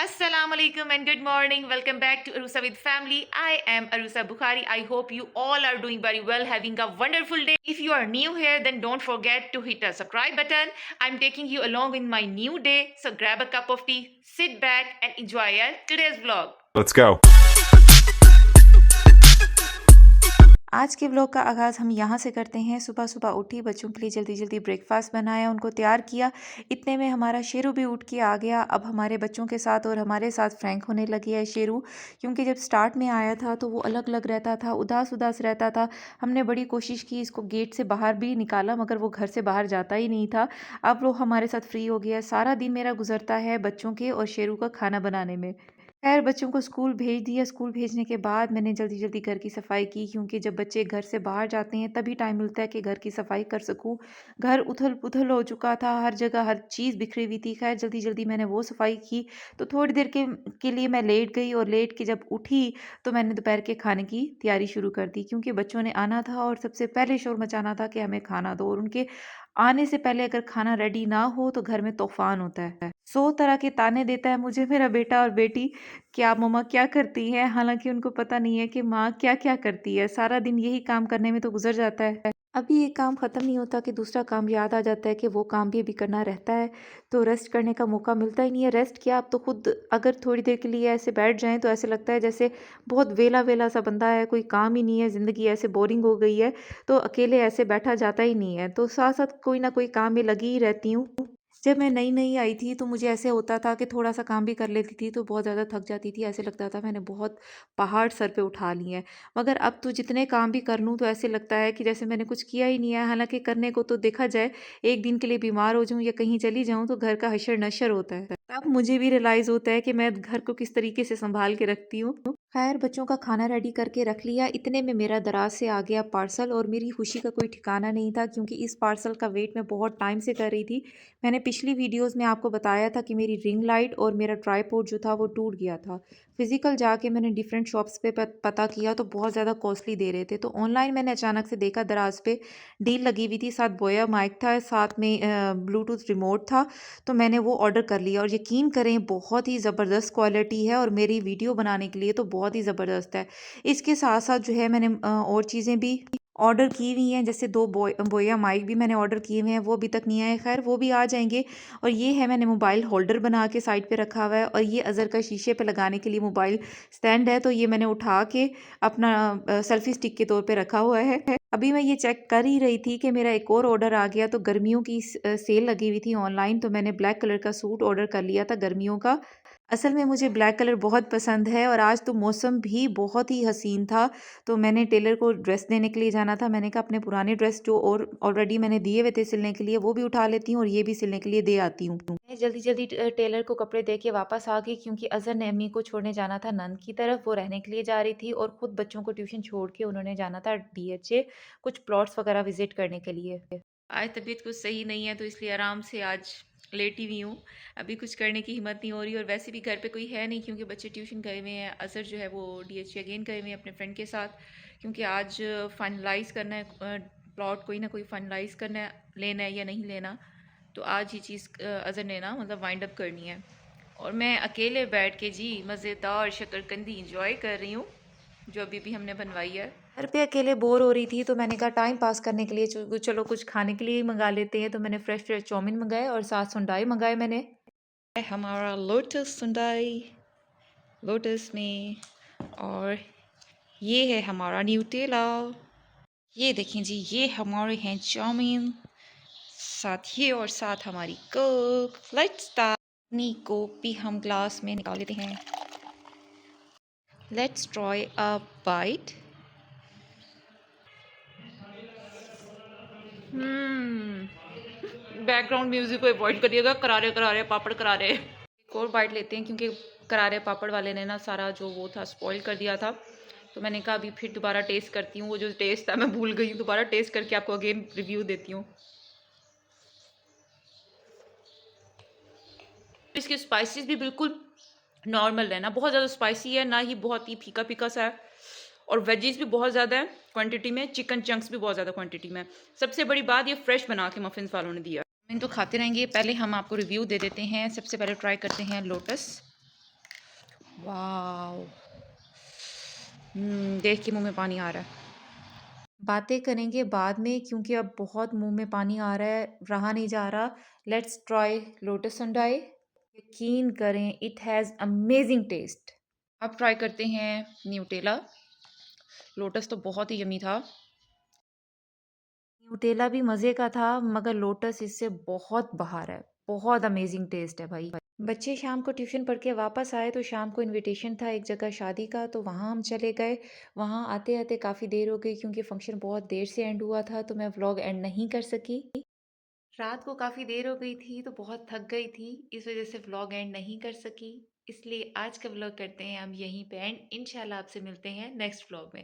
Assalamu alaikum and good morning. Welcome back to Arusa with Family. I am Arusa Bukhari. I hope you all are doing very well, having a wonderful day. If you are new here, then don't forget to hit the subscribe button. I'm taking you along in my new day. So grab a cup of tea, sit back and enjoy today's vlog. Let's go. आज के vlog का आगाज़ हम यहाँ से करते हैं। सुबह सुबह उठी, बच्चों के लिए जल्दी जल्दी ब्रेकफास्ट बनाया, उनको तैयार किया। इतने में हमारा शेरू भी उठ के आ गया। अब हमारे बच्चों के साथ और हमारे साथ फ्रैंक होने लगी है शेरू, क्योंकि जब स्टार्ट में आया था तो वो अलग अलग रहता था, उदास उदास रहता था। हमने बड़ी कोशिश की, इसको गेट से बाहर भी निकाला, मगर वो घर से बाहर जाता ही नहीं था। अब वो हमारे साथ फ्री हो गया। सारा दिन मेरा गुजरता है बच्चों के और शेरू का खाना बनाने में। खैर, बच्चों को स्कूल भेज दिया। स्कूल भेजने के बाद मैंने जल्दी जल्दी घर की सफाई की, क्योंकि जब बच्चे घर से बाहर जाते हैं तभी टाइम मिलता है कि घर की सफाई कर सकूं। घर उथल पुथल हो चुका था, हर जगह हर चीज़ बिखरी हुई थी। खैर, जल्दी जल्दी मैंने वो सफाई की। तो थोड़ी देर के लिए मैं लेट गई, और लेट के जब उठी तो मैंने दोपहर के खाने की तैयारी शुरू कर दी, क्योंकि बच्चों ने आना था और सबसे पहले शोर मचाना था कि हमें खाना दो। और उनके आने से पहले अगर खाना रेडी ना हो तो घर में तूफान होता है। 100 तरह के ताने देता है मुझे मेरा बेटा और बेटी, क्या मम्मा क्या करती हैं, हालांकि उनको पता नहीं है कि माँ क्या क्या करती है। सारा दिन यही काम करने में तो गुजर जाता है। अभी एक काम ख़त्म नहीं होता कि दूसरा काम याद आ जाता है कि वो काम भी अभी करना रहता है। तो रेस्ट करने का मौका मिलता ही नहीं है। रेस्ट क्या, आप तो खुद अगर थोड़ी देर के लिए ऐसे बैठ जाएं तो ऐसे लगता है जैसे बहुत वेला वेला सा बंदा है, कोई काम ही नहीं है, ज़िंदगी ऐसे बोरिंग हो गई है। तो अकेले ऐसे बैठा जाता ही नहीं है, तो साथ साथ कोई ना कोई काम में लगी ही रहती हूँ। जब मैं नई नई आई थी तो मुझे ऐसे होता था कि थोड़ा सा काम भी कर लेती थी तो बहुत ज़्यादा थक जाती थी। ऐसे लगता था मैंने बहुत पहाड़ सर पे उठा लिए हैं। मगर अब तो जितने काम भी कर लूँ तो ऐसे लगता है कि जैसे मैंने कुछ किया ही नहीं है। हालांकि करने को तो देखा जाए, एक दिन के लिए बीमार हो जाऊँ या कहीं चली जाऊँ तो घर का हशर नशर होता है। अब मुझे भी रियलाइज़ होता है कि मैं घर को किस तरीके से संभाल के रखती हूँ। खैर, बच्चों का खाना रेडी करके रख लिया। इतने में मेरा दराज से आ गया पार्सल, और मेरी खुशी का कोई ठिकाना नहीं था, क्योंकि इस पार्सल का वेट मैं बहुत टाइम से कर रही थी। मैंने पिछली वीडियोस में आपको बताया था कि मेरी रिंग लाइट और मेरा ट्राईपॉड जो था वो टूट गया था। फिज़िकल जाके मैंने डिफरेंट शॉप्स पे पता किया तो बहुत ज़्यादा कॉस्टली दे रहे थे। तो ऑनलाइन मैंने अचानक से देखा, दराज पे डील लगी हुई थी, साथ बोया माइक था, साथ में ब्लूटूथ रिमोट था। तो मैंने वो ऑर्डर कर लिया, और यकीन करें बहुत ही ज़बरदस्त क्वालिटी है, और मेरी वीडियो बनाने के लिए तो बहुत ही ज़बरदस्त है। इसके साथ साथ जो है मैंने और चीज़ें भी ऑर्डर की हुई हैं, जैसे 2 बोया माइक भी मैंने ऑर्डर किए हुए हैं, वो अभी तक नहीं आए। खैर, वो भी आ जाएंगे। और ये है, मैंने मोबाइल होल्डर बना के साइड पे रखा हुआ है, और ये अज़र का शीशे पे लगाने के लिए मोबाइल स्टैंड है। तो ये मैंने उठा के अपना सेल्फी स्टिक के तौर पे रखा हुआ है। अभी मैं ये चेक कर ही रही थी कि मेरा एक और ऑर्डर आ गया। तो गर्मियों की सेल लगी हुई थी ऑनलाइन, तो मैंने ब्लैक कलर का सूट ऑर्डर कर लिया था गर्मियों का। असल में मुझे ब्लैक कलर बहुत पसंद है, और आज तो मौसम भी बहुत ही हसीन था। तो मैंने टेलर को ड्रेस देने के लिए जाना था। मैंने कहा अपने पुराने ड्रेस जो और ऑलरेडी मैंने दिए हुए थे सिलने के लिए, वो भी उठा लेती हूँ और ये भी सिलने के लिए दे आती हूँ। मैं जल्दी जल्दी टेलर को कपड़े दे के वापस आ गई, क्योंकि अजहर ने अम्मी को छोड़ने जाना था नंद की तरफ, वो रहने के लिए जा रही थी, और खुद बच्चों को ट्यूशन छोड़ के उन्होंने जाना था DHA कुछ प्लॉट्स वगैरह विजिट करने के लिए। आज तबीयत कुछ सही नहीं है, तो इसलिए आराम से आज लेटी हुई हूँ। अभी कुछ करने की हिम्मत नहीं हो रही, और वैसे भी घर पे कोई है नहीं, क्योंकि बच्चे ट्यूशन गए हुए हैं। असर जो है वो DHA अगेन गए हुए हैं अपने फ्रेंड के साथ, क्योंकि आज फाइनलाइज करना है प्लॉट, कोई ना कोई फाइनलाइज करना है, लेना है या नहीं लेना। तो आज ही चीज़ अजहर ने ना मतलब वाइंड अप करनी है, और मैं अकेले बैठ के जी मज़ेदार शकरकंदी इंजॉय कर रही हूँ, जो अभी भी हमने बनवाई है। घर पे अकेले बोर हो रही थी, तो मैंने कहा टाइम पास करने के लिए चलो कुछ खाने के लिए ही मंगा लेते हैं। तो मैंने फ्रेश फ्रेश चाउमीन मंगाए और साथ सुंडाई मंगाए मैंने। हमारा लोटस सुंडाई लोटस में, और ये है हमारा न्यूटेला। ये देखें जी, ये हमारे हैं चाउमीन, साथ ये और साथ हमारी कोक। Let's start. अपनी कोक भी हम ग्लास में निकाल लेते हैं। Let's try a bite. Background music को अवॉइड करिएगा, करारे करारे पापड़ करारे। एक और बाइट लेते हैं, क्योंकि करारे पापड़ वाले ने ना सारा जो वो था स्पॉइल कर दिया था। तो मैंने कहा अभी फिर दोबारा टेस्ट करती हूँ, वो जो टेस्ट था मैं भूल गई हूँ, दोबारा टेस्ट करके आपको अगेन रिव्यू देती हूँ। इसके स्पाइसेस भी बिल्कुल नॉर्मल है, ना बहुत ज़्यादा स्पाइसी है, ना ही बहुत ही फीका फीका सा है, और वेजीज भी बहुत ज़्यादा है क्वांटिटी में, चिकन चंक्स भी बहुत ज़्यादा क्वांटिटी में। सबसे बड़ी बात, ये फ्रेश बना के मफिन्स वालों ने दिया। इन तो खाते रहेंगे, पहले हम आपको रिव्यू दे देते हैं। सबसे पहले ट्राई करते हैं लोटस। वाओ! देख के मुँह में पानी आ रहा है। बातें करेंगे बाद में क्योंकि अब बहुत मुंह में पानी आ रहा है, रहा नहीं जा रहा। Let's try lotus sundae. यकीन करें, इट हैज़ अमेजिंग टेस्ट। अब ट्राई करते हैं न्यूटेला। लोटस तो बहुत ही यम्मी था। न्यूटेला भी मज़े का था मगर लोटस इससे बहुत बाहर है। बहुत अमेजिंग टेस्ट है भाई। बच्चे शाम को ट्यूशन पढ़ के वापस आए तो शाम को इनविटेशन था एक जगह शादी का, तो वहाँ हम चले गए। वहाँ आते-आते काफ़ी देर हो गई क्योंकि फंक्शन बहुत देर से एंड हुआ था, तो मैं व्लॉग एंड नहीं कर सकी। रात को काफ़ी देर हो गई थी तो बहुत थक गई थी, इस वज़ह से व्लॉग एंड नहीं कर सकी। इसलिए आज का व्लॉग करते हैं हम यहीं पे एंड। इंशाल्लाह आपसे मिलते हैं नेक्स्ट व्लॉग में।